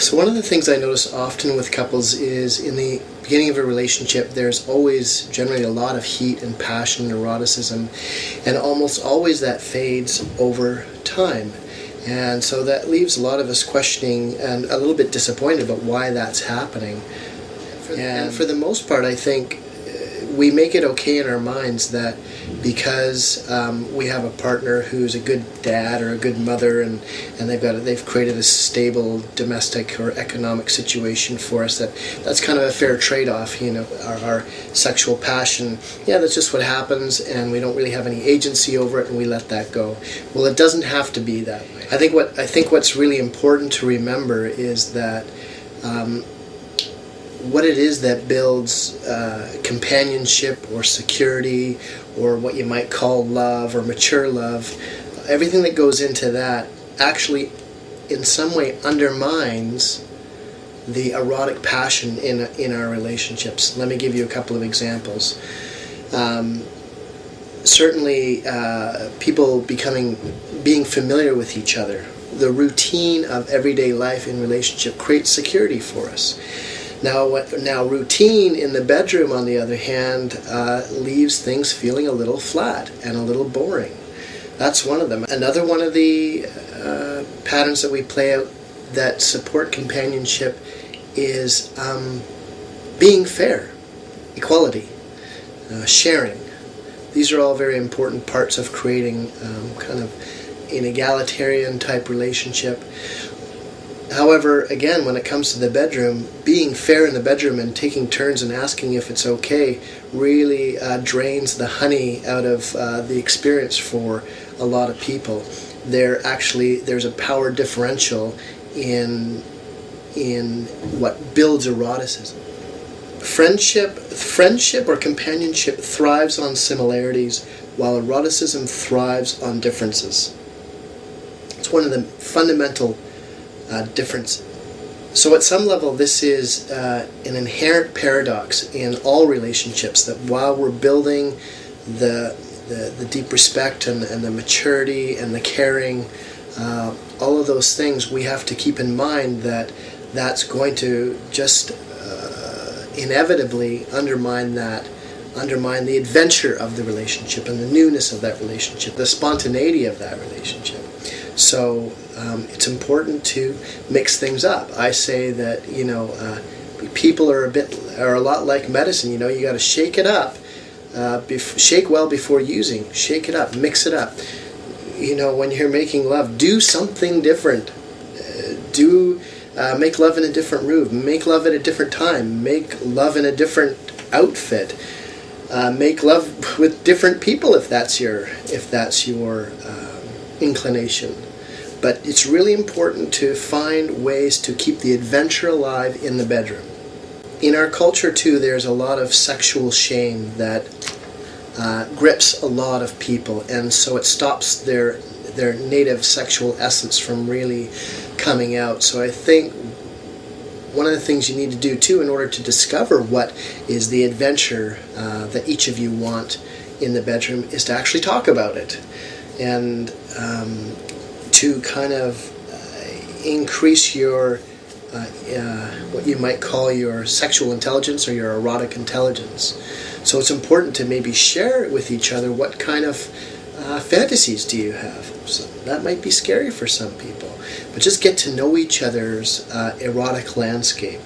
So one of the things I notice often with couples is in the beginning of a relationship, there's always generally a lot of heat and passion and eroticism, and almost always that fades over time. And so that leaves a lot of us questioning and a little bit disappointed about why that's happening. And for the most part, I think we make it okay in our minds that because we have a partner who's a good dad or a good mother, and they've created a stable domestic or economic situation for us, that's kind of a fair trade-off. Our sexual passion, that's just what happens, and we don't really have any agency over it, and we let that go. Well, it doesn't have to be that way. I think what's really important to remember is that what it is that builds companionship or security or what you might call love or mature love, everything that goes into that actually in some way undermines the erotic passion in our relationships. Let me give you a couple of examples. Certainly people being familiar with each other, the routine of everyday life in relationship creates security for us. Now, routine in the bedroom, on the other hand, leaves things feeling a little flat and a little boring. That's one of them. Another one of the patterns that we play out that support companionship is being fair, equality, sharing. These are all very important parts of creating kind of an egalitarian type relationship. However, again, when it comes to the bedroom, being fair in the bedroom and taking turns and asking if it's okay really drains the honey out of the experience for a lot of people. There's a power differential in what builds eroticism. Friendship or companionship thrives on similarities, while eroticism thrives on differences. It's one of the fundamental difference. So at some level, this is an inherent paradox in all relationships, that while we're building the deep respect and the maturity and the caring, all of those things, we have to keep in mind that that's going to just inevitably undermine the adventure of the relationship and the newness of that relationship, the spontaneity of that relationship. So it's important to mix things up. I say that people are a lot like medicine. You got to shake it up, shake well before using. Shake it up, mix it up. When you're making love, do something different. Make love in a different room. Make love at a different time. Make love in a different outfit. Make love with different people if that's your inclination. But it's really important to find ways to keep the adventure alive in the bedroom. In our culture too, there's a lot of sexual shame that grips a lot of people, and so it stops their native sexual essence from really coming out. So I think one of the things you need to do too in order to discover what is the adventure that each of you want in the bedroom is to actually talk about it, and to kind of increase your what you might call your sexual intelligence or your erotic intelligence. So it's important to maybe share with each other what kind of fantasies do you have. So that might be scary for some people, but just get to know each other's erotic landscape.